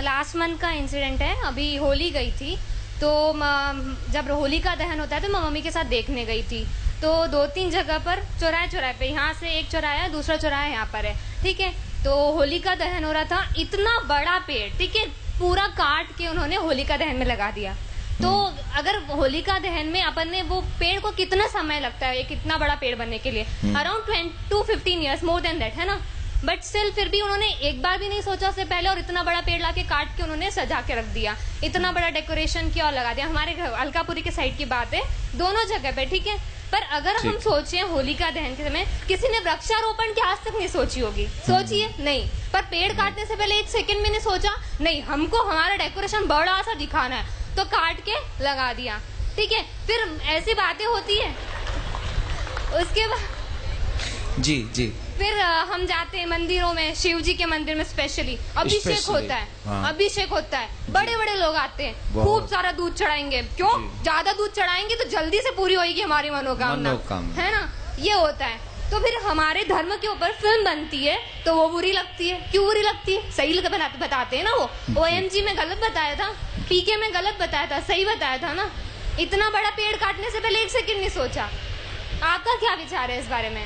Last month का incident है। अभी होली गई थी तो जब होली का दहन होता है तो मैं मम्मी के साथ देखने गई थी। तो 2-3 जगह पर चौराहे पे, यहाँ से एक चौराहा है, दूसरा चौराहा यहाँ पर है, ठीक है। तो होली का दहन हो रहा था, इतना बड़ा पेड़, ठीक है, पूरा काट के उन्होंने होली का दहन में लगा दिया। तो अगर होलिका दहन में अपन ने वो पेड़ को कितना समय लगता है, एक इतना बड़ा पेड़ बनने के लिए, around 10 to 15 years, more than that, है ना। बट स्टिल फिर भी उन्होंने एक बार भी नहीं सोचा उससे पहले, और इतना बड़ा पेड़ लाके काट के उन्होंने सजा के रख दिया, इतना बड़ा डेकोरेशन किया और लगा दिया। हमारे अलकापुरी के साइड की बात है, दोनों जगह पे, ठीक है। पर अगर हम सोचे होलिका दहन के समय किसी ने वृक्षारोपण की आज तक नहीं सोची होगी, सोचिए नहीं। पर पेड़ काटने से पहले 1 सेकंड में ने सोचा नहीं, हमको हमारा डेकोरेशन बड़ा सा दिखाना है, तो काट के लगा दिया, ठीक है। फिर ऐसी बातें होती है, उसके बाद जी जी फिर हम जाते हैं मंदिरों में, शिव जी के मंदिर में स्पेशली अभिषेक होता है। हाँ। अभिषेक होता है, बड़े बड़े लोग आते हैं, खूब सारा दूध चढ़ाएंगे। क्यों? ज्यादा दूध चढ़ाएंगे तो जल्दी से पूरी होगी हमारी मनोकामना, है ना, ये होता है। तो फिर हमारे धर्म के ऊपर फिल्म बनती है तो वो बुरी लगती है। क्यों बुरी लगती है? सही बताते हैं ना, वो OMG में गलत बताया था, PK में गलत बताया था, सही बताया था ना। इतना बड़ा पेड़ काटने से पहले 1 सेकंड नहीं सोचा। आपका क्या विचार है इस बारे में?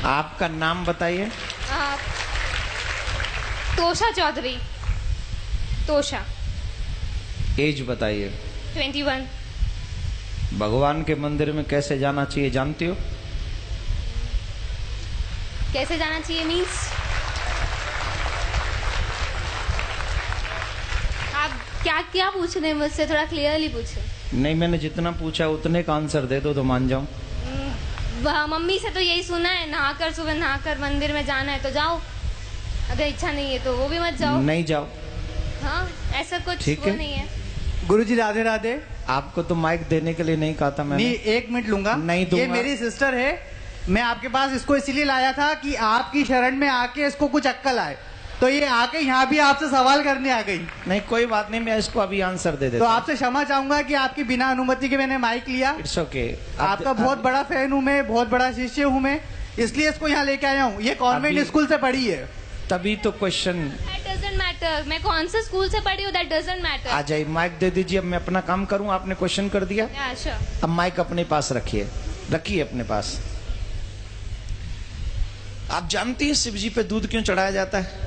आपका नाम बताइए। तोषा चौधरी। तोषा। एज बताइए। 21। भगवान के मंदिर में कैसे जाना चाहिए जानती हो? कैसे जाना चाहिए मीन्स? आप क्या क्या पूछ रहे हैं मुझसे, थोड़ा क्लियरली पूछे। नहीं, मैंने जितना पूछा उतने का आंसर दे दो तो मान जाऊं। मम्मी से तो यही सुना है, नहाकर सुबह नहाकर मंदिर में जाना है तो जाओ, अगर इच्छा नहीं है तो वो भी मत जाओ। नहीं जाओ। हाँ, ऐसा कुछ ठीक वो नहीं है। गुरुजी राधे राधे। आपको तो माइक देने के लिए नहीं कहा था मैंने। नहीं, 1 मिनट लूंगा। नहीं दूंगा। ये मेरी सिस्टर है, मैं आपके पास इसको इसीलिए लाया था कि आपकी शरण में आके इसको कुछ अक्कल आए, तो ये आके यहाँ भी आपसे सवाल करने आ गई। नहीं, कोई बात नहीं, मैं इसको अभी आंसर दे देता तो आपसे क्षमा चाहूंगा कि आपकी बिना अनुमति के मैंने माइक लिया। It's okay. आपका बहुत बड़ा फैन हूँ मैं, बहुत बड़ा शिष्य हूँ मैं, इसलिए इसको यहाँ लेके आया हूँ। ये कॉन्वेंट स्कूल से पढ़ी है। तभी तो क्वेश्चन। That doesn't matter, मैं कौन से स्कूल से पढ़ी हूँ, that doesn't matter। आ जाइए, माइक दे दीजिए। अब मैं अपना काम करूँ, आपने क्वेश्चन कर दिया। Yeah, sure। अब माइक अपने पास रखिए, रखिए अपने पास। आप जानती हैं शिव जी पे दूध क्यों चढ़ाया जाता है?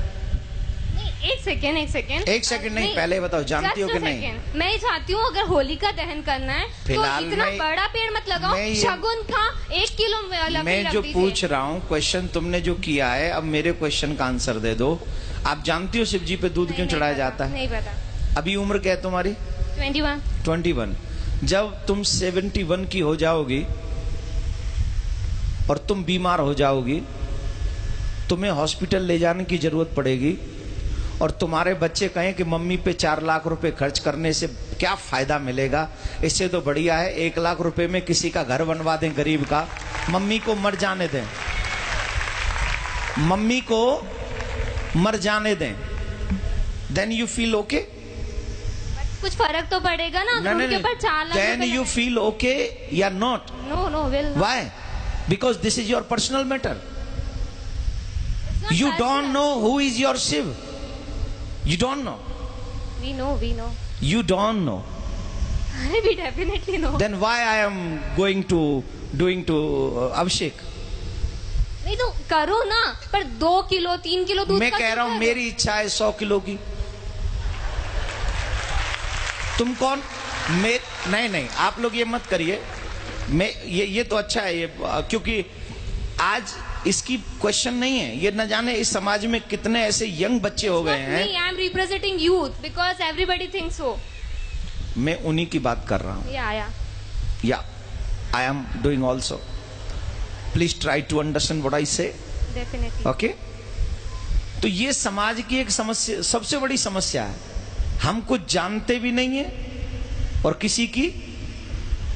नहीं, एक सेकेंड। एक सेकंड नहीं, पहले बताओ जानती हो कि नहीं? मैं ही चाहती हूँ अगर होली का दहन करना है तो इतना बड़ा पेड़ मत लगाओ, शगुन था 1 किलो मैं जो पूछ रहा हूँ क्वेश्चन तुमने जो किया है, अब मेरे क्वेश्चन का आंसर दे दो। आप जानती हो शिव जी पे दूध क्यों चढ़ाया जाता है? नहीं पता। अभी उम्र क्या है तुम्हारी? 21। जब तुम 71 की हो जाओगी और तुम बीमार हो जाओगी, तुम्हें हॉस्पिटल ले जाने की जरूरत पड़ेगी, और तुम्हारे बच्चे कहें कि मम्मी पे 4 लाख रुपए खर्च करने से क्या फायदा मिलेगा, इससे तो बढ़िया है 1 लाख रुपए में किसी का घर बनवा दें गरीब का, मम्मी को मर जाने दें, मम्मी को मर जाने दें, देन यू फील ओके? कुछ फर्क तो पड़ेगा ना अगर उनके ऊपर 4 lakh. Then you feel okay या not? No will. Why? Because this is your personal matter. You don't know who is your Shiv. You don't know. We know. You don't know. We definitely know. Then why I am doing to Abhishek? नहीं तो करो ना, पर 2 kilo 3 kilo दूध। मैं कह रहा हूं मेरी इच्छा है 100 किलो की। तुम कौन? नहीं, आप लोग ये मत करिए। मैं ये तो अच्छा है ये, क्योंकि आज इसकी क्वेश्चन नहीं है, ये न जाने इस समाज में कितने ऐसे यंग बच्चे हो गए हैं। I am representing youth because everybody thinks so. मैं उन्हीं की बात कर रहा हूँ। Yeah I am doing also. Please try to understand what I say. Definitely. Okay. तो ये समाज की एक समस्या, सबसे बड़ी समस्या है। हम कुछ जानते भी नहीं है और किसी की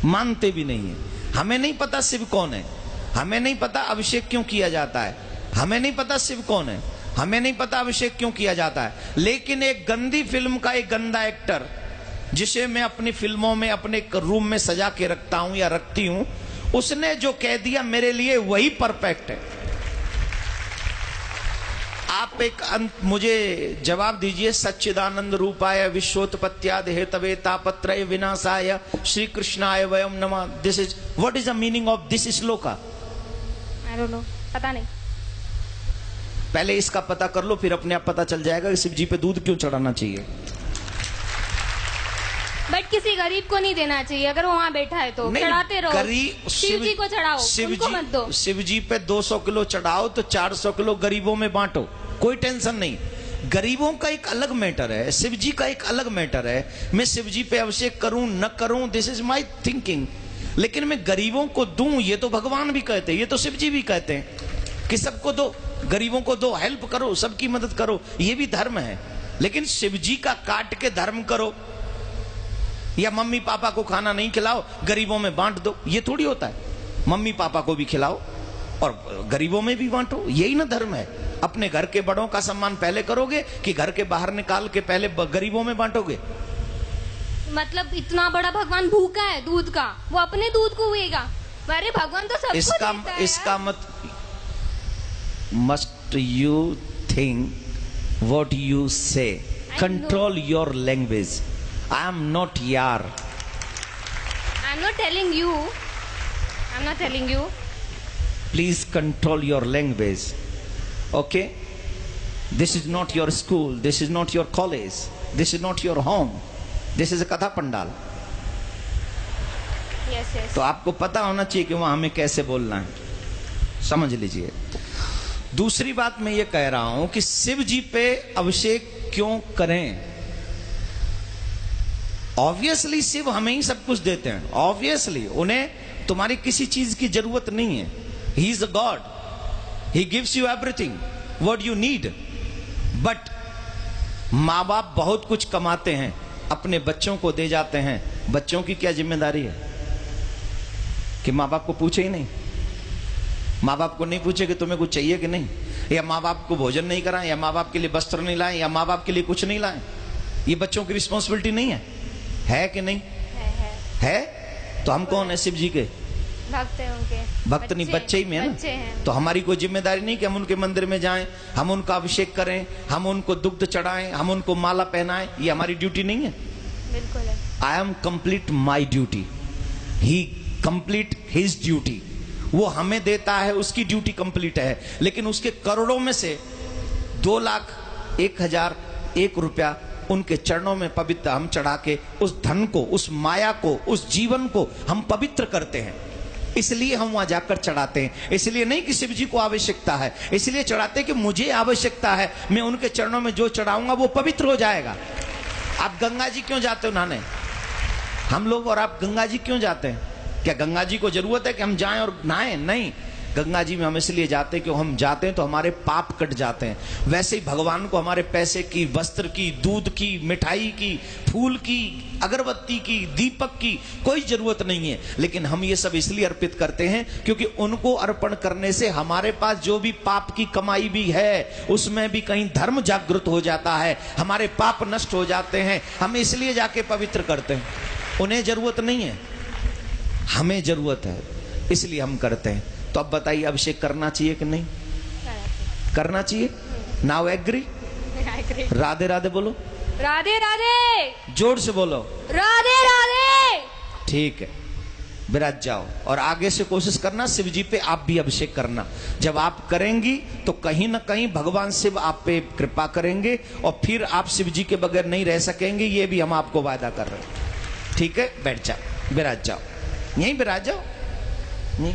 मानते भी नहीं है। हमें नहीं पता शिव कौन है, हमें नहीं पता अभिषेक क्यों किया जाता है, हमें नहीं पता शिव कौन है, हमें नहीं पता अभिषेक क्यों किया जाता है। लेकिन एक गंदी फिल्म का एक गंदा एक्टर, जिसे मैं अपनी फिल्मों में अपने रूम में सजा के रखता हूं या रखती हूं, उसने जो कह दिया मेरे लिए वही परफेक्ट है। आप एक मुझे जवाब दीजिए। सच्चिदानंद रूपाय विश्वोत्पत्त्यादि हेतवे तापत्रय विनाशाय श्री कृष्णाय वयम नमः। This is what is the meaning of this shloka? I don't know, पता नहीं। पहले इसका पता कर लो, फिर अपने आप पता चल जाएगा कि शिव जी पे दूध क्यों चढ़ाना चाहिए। बट किसी गरीब को नहीं देना चाहिए, अगर वो वहाँ बैठा है तो चढ़ाते रहो। शिव जी को चढ़ाओ, उनको मत दो। शिव जी पे 200 किलो चढ़ाओ तो 400 किलो गरीबों में बांटो, कोई टेंशन नहीं। गरीबों का एक अलग मैटर है, शिव जी का एक अलग मैटर है। मैं शिव जी पे अभिषेक करूं न करूं, दिस इज माई थिंकिंग। लेकिन मैं गरीबों को दूं, ये तो भगवान भी कहते हैं, ये तो शिव जी भी कहते हैं कि सबको दो, गरीबों को दो, हेल्प करो, सबकी मदद करो, ये भी धर्म है। लेकिन शिव जी का काट के धर्म करो या मम्मी पापा को खाना नहीं खिलाओ, गरीबों में बांट दो, ये थोड़ी होता है। मम्मी पापा को भी खिलाओ और गरीबों में भी बांटो, यही ना धर्म है। अपने घर के बड़ों का सम्मान पहले करोगे कि घर के बाहर निकाल के पहले गरीबों में बांटोगे? मतलब इतना बड़ा भगवान भूखा है दूध का, वो अपने दूध को हुएगा? अरे भगवान तो सबको देता है। इसका मत must you think what you say, control your language. I am not yar. I'm not telling you. I'm not telling you. Please control your language. Okay? This is not your school. This is not your college. This is not your home. This is a Katha Pandal. Yes, yes. तो आपको पता होना चाहिए कि वहां हमें कैसे बोलना है, समझ लीजिए। दूसरी बात मैं ये कह रहा हूं कि शिव जी पे अभिषेक क्यों करें? ऑब्वियसली शिव हमें ही सब कुछ देते हैं, ऑब्वियसली उन्हें तुम्हारी किसी चीज की जरूरत नहीं है। He is a God, he gives you everything what you need. But माँ बाप बहुत कुछ कमाते हैं, अपने बच्चों को दे जाते हैं। बच्चों की क्या जिम्मेदारी है कि माँ बाप को पूछे ही नहीं? माँ बाप को नहीं पूछे कि तुम्हें कुछ चाहिए कि नहीं, या माँ बाप को भोजन नहीं कराएं, या माँ बाप के लिए वस्त्र नहीं लाएं, या माँ बाप के लिए कुछ नहीं लाएं? ये बच्चों की रिस्पॉन्सिबिलिटी नहीं है कि नहीं? है। तो हम कौन है? शिव जी के भक्त हैं उनके। भक्त नहीं, बच्चे ही में है ना। तो हमारी कोई जिम्मेदारी नहीं कि हम उनके मंदिर में जाएं, हम उनका अभिषेक करें, हम उनको दुग्ध चढ़ाएं, हम उनको माला पहनाएं, ये हमारी ड्यूटी नहीं है? बिल्कुल है। I am complete my duty, he complete his duty. वो हमें देता है, उसकी ड्यूटी कंप्लीट है। लेकिन उसके करोड़ों में से 2,01,001 रुपया उनके चरणों में पवित्र हम चढ़ा के उस धन को, उस माया को, उस जीवन को हम पवित्र करते हैं। इसलिए हम वहां जाकर चढ़ाते हैं। इसलिए नहीं कि शिव जी को आवश्यकता है, इसलिए चढ़ाते हैं कि मुझे आवश्यकता है, मैं उनके चरणों में जो चढ़ाऊंगा वो पवित्र हो जाएगा। आप गंगा जी क्यों जाते हो नहाने? हम लोग और आप गंगा जी क्यों जाते हैं? क्या गंगा जी को जरूरत है कि हम जाएं और नहाएं? नहीं, गंगा जी में हम इसलिए जाते हैं कि हम जाते हैं तो हमारे पाप कट जाते हैं। वैसे ही भगवान को हमारे पैसे की, वस्त्र की, दूध की, मिठाई की, फूल की, अगरबत्ती की, दीपक की कोई जरूरत नहीं है। लेकिन हम ये सब इसलिए अर्पित करते हैं क्योंकि उनको अर्पण करने से हमारे पास जो भी पाप की कमाई भी है उसमें भी कहीं धर्म जागृत हो जाता है, हमारे पाप नष्ट हो जाते हैं। हम इसलिए जाके पवित्र करते हैं। उन्हें जरूरत नहीं है, हमें जरूरत है, इसलिए हम करते हैं। तो अब बताइए, अभिषेक करना चाहिए कि नहीं करना चाहिए? Now agree? राधे राधे बोलो। राधे राधे। जोर से बोलो। राधे राधे। ठीक है, विराज जाओ और आगे से कोशिश करना शिव जी पे आप भी अभिषेक करना। जब आप करेंगी तो कहीं ना कहीं भगवान शिव आप पे कृपा करेंगे और फिर आप शिव जी के बगैर नहीं रह सकेंगे, ये भी हम आपको वादा कर रहे हैं। ठीक है, बैठ जाओ, विराज जाओ, यहीं विराज जाओ। नहीं